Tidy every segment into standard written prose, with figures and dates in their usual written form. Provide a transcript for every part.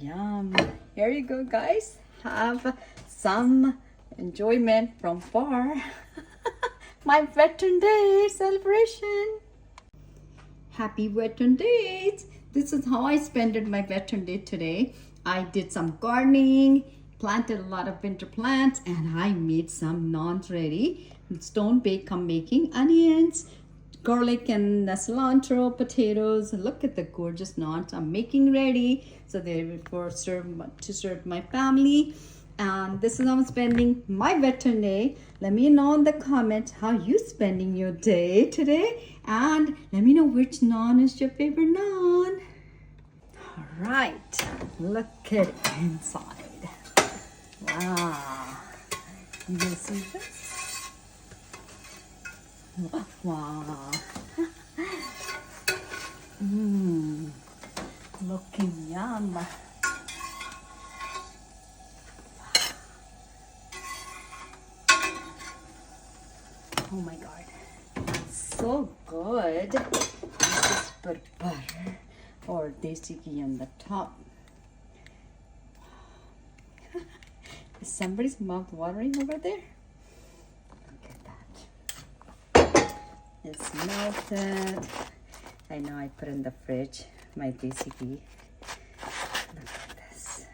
Yum. Here you go, guys. Have some enjoyment from far. My Veteran Day celebration. Happy Veteran Day. This is how I spent my Veteran Day today. I did some gardening, planted a lot of winter plants, and I made some naans ready. Stone bake, I'm making onions, garlic and cilantro, potatoes. Look at the gorgeous naans I'm making ready. So they're for to serve my family. And this is how I'm spending my Veteran Day. Let me know in the comments how you spending your day today. And let me know which naan is your favorite naan. All right, look at it inside. Wow. You guys see this? Wow. Looking yum. Oh my God, so good. Just put butter or desi ghee on the top. Is somebody's mouth watering over there? Look at that. It's melted. I know I put in the fridge my desi ghee. Look at this.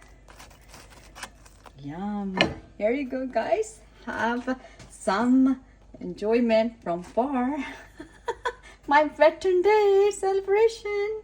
Yum. Here you go, guys. Have some enjoyment from far. My Veteran Day celebration.